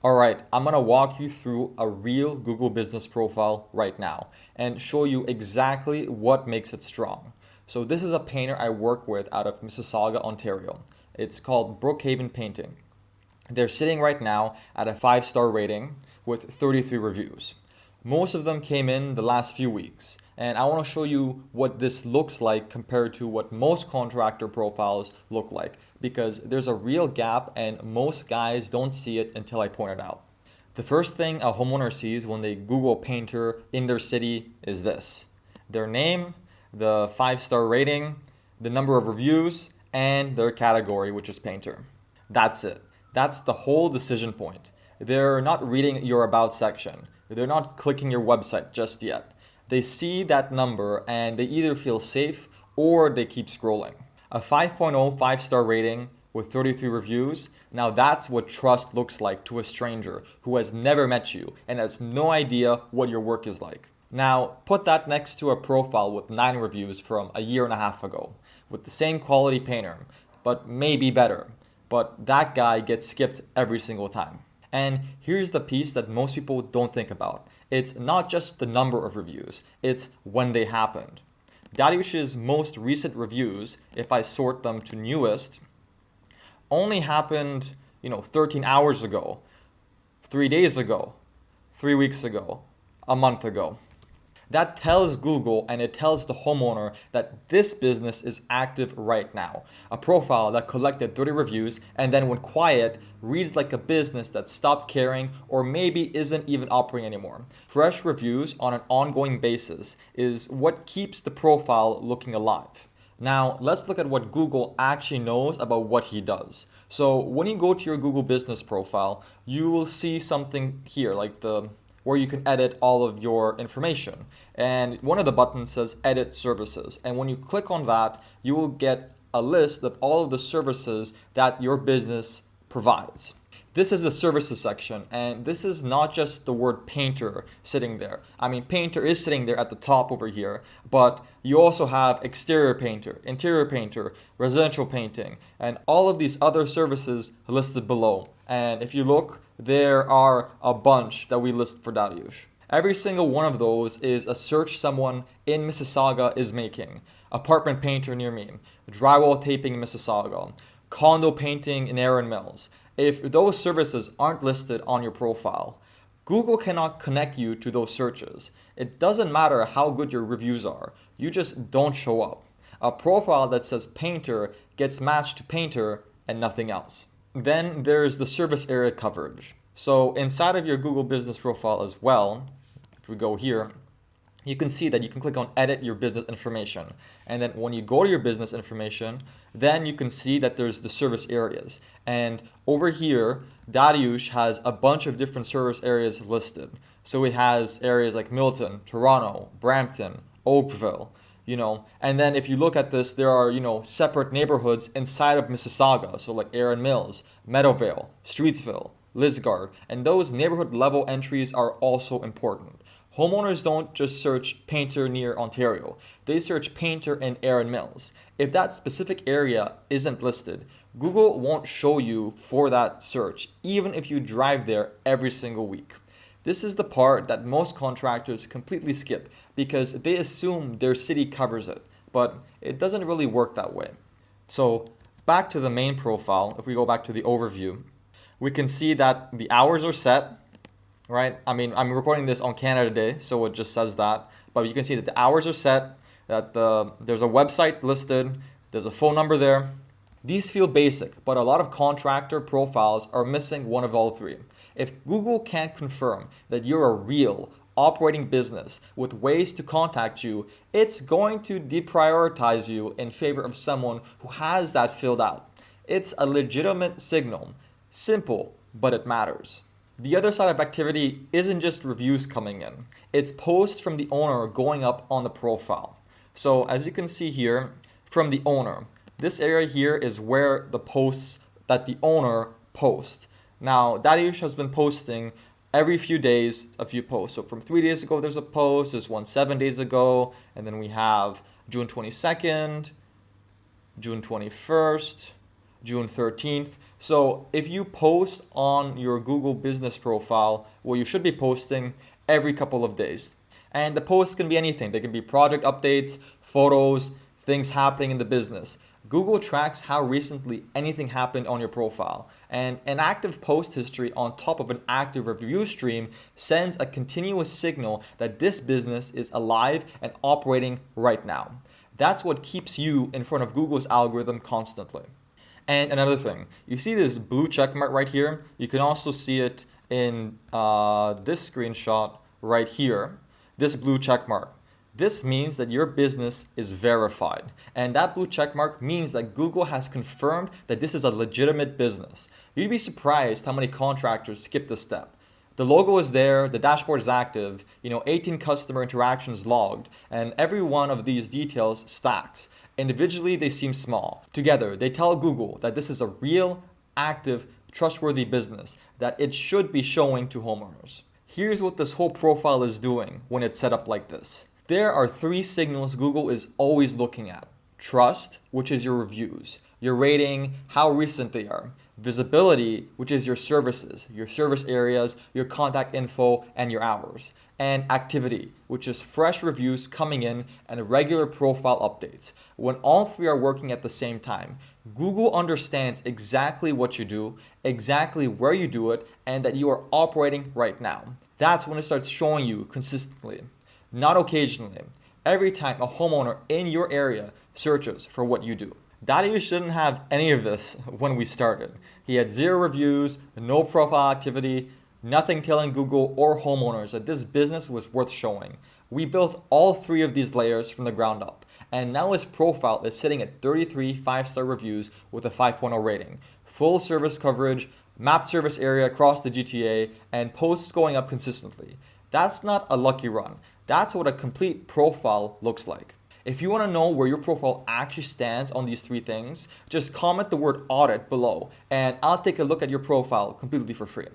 All right, I'm gonna walk you through a real Google business profile right now and show you exactly what makes it strong. So this is a painter I work with out of Mississauga, Ontario. It's called Brookhaven Painting. They're sitting right now at a 5-star rating with 33 reviews. Most of them came in the last few weeks, and I want to show you what this looks like compared to what most contractor profiles look like, because there's a real gap and most guys don't see it until I point it out. The first thing a homeowner sees when they Google painter in their city is this: their name, the 5-star rating, the number of reviews, and their category, which is painter. That's it. That's the whole decision point. They're not reading your about section. They're not clicking your website just yet. They see that number and they either feel safe or they keep scrolling. A 5.0 5-star rating with 33 reviews, now that's what trust looks like to a stranger who has never met you and has no idea what your work is like. Now, put that next to a profile with 9 reviews from a year and a half ago, with the same quality painter, but maybe better. But that guy gets skipped every single time. And here's the piece that most people don't think about. It's not just the number of reviews, it's when they happened. Dariush's most recent reviews, if I sort them to newest, only happened, 13 hours ago, 3 days ago, 3 weeks ago, a month ago. That tells Google and it tells the homeowner that this business is active right now. A profile that collected 30 reviews and then went quiet reads like a business that stopped caring or maybe isn't even operating anymore. Fresh reviews on an ongoing basis is what keeps the profile looking alive. Now, let's look at what Google actually knows about what he does. So when you go to your Google business profile, you will see something here like where you can edit all of your information. And one of the buttons says edit services. And when you click on that, you will get a list of all of the services that your business provides. This is the services section, and this is not just the word painter sitting there. I mean, painter is sitting there at the top over here, but you also have exterior painter, interior painter, residential painting, and all of these other services listed below. And if you look, there are a bunch that we list for Dariush. Every single one of those is a search someone in Mississauga is making. Apartment painter near me, drywall taping in Mississauga, condo painting in Erin Mills. If those services aren't listed on your profile, Google cannot connect you to those searches. It doesn't matter how good your reviews are, you just don't show up. A profile that says painter gets matched to painter and nothing else. Then there's the service area coverage. So inside of your Google business profile as well, if we go here, you can see that you can click on edit your business information. And then when you go to your business information, then you can see that there's the service areas. And over here, Dariush has a bunch of different service areas listed. So he has areas like Milton, Toronto, Brampton, Oakville, and then if you look at this, there are, separate neighborhoods inside of Mississauga. So like Erin Mills, Meadowvale, Streetsville, Lisgard, and those neighborhood level entries are also important. Homeowners don't just search painter near Ontario. They search painter in Erin Mills. If that specific area isn't listed, Google won't show you for that search, even if you drive there every single week. This is the part that most contractors completely skip because they assume their city covers it, but it doesn't really work that way. So back to the main profile, if we go back to the overview, we can see that the hours are set. Right? I mean, I'm recording this on Canada Day, so it just says that. But you can see that the hours are set, that there's a website listed, there's a phone number there. These feel basic, but a lot of contractor profiles are missing one of all three. If Google can't confirm that you're a real operating business with ways to contact you, it's going to deprioritize you in favor of someone who has that filled out. It's a legitimate signal. Simple, but it matters. The other side of activity isn't just reviews coming in. It's posts from the owner going up on the profile. So as you can see here, from the owner, this area here is where the posts that the owner posts. Now, Dariush has been posting every few days a few posts. So from 3 days ago, there's a post, there's one 7 days ago, and then we have June 22nd, June 21st, June 13th. So if you post on your Google business profile, well, you should be posting every couple of days. And the posts can be anything. They can be project updates, photos, things happening in the business. Google tracks how recently anything happened on your profile. And an active post history on top of an active review stream sends a continuous signal that this business is alive and operating right now. That's what keeps you in front of Google's algorithm constantly. And another thing, you see this blue check mark right here? You can also see it in this screenshot right here, this blue check mark. This means that your business is verified. And that blue check mark means that Google has confirmed that this is a legitimate business. You'd be surprised how many contractors skip this step. The logo is there, the dashboard is active, 18 customer interactions logged, and every one of these details stacks. Individually, they seem small. Together, they tell Google that this is a real, active, trustworthy business that it should be showing to homeowners. Here's what this whole profile is doing when it's set up like this. There are 3 signals Google is always looking at. Trust, which is your reviews, your rating, how recent they are. Visibility, which is your services, your service areas, your contact info, and your hours. And activity, which is fresh reviews coming in and regular profile updates. When all 3 are working at the same time, Google understands exactly what you do, exactly where you do it, and that you are operating right now. That's when it starts showing you consistently. Not occasionally. Every time a homeowner in your area searches for what you do. Dadu shouldn't have any of this when we started. He had 0 reviews, no profile activity, nothing telling Google or homeowners that this business was worth showing. We built all 3 of these layers from the ground up, and now his profile is sitting at 33 5-star reviews with a 5.0 rating, full service coverage, mapped service area across the GTA, and posts going up consistently. That's not a lucky run. That's what a complete profile looks like. If you want to know where your profile actually stands on these 3 things, just comment the word audit below and I'll take a look at your profile completely for free.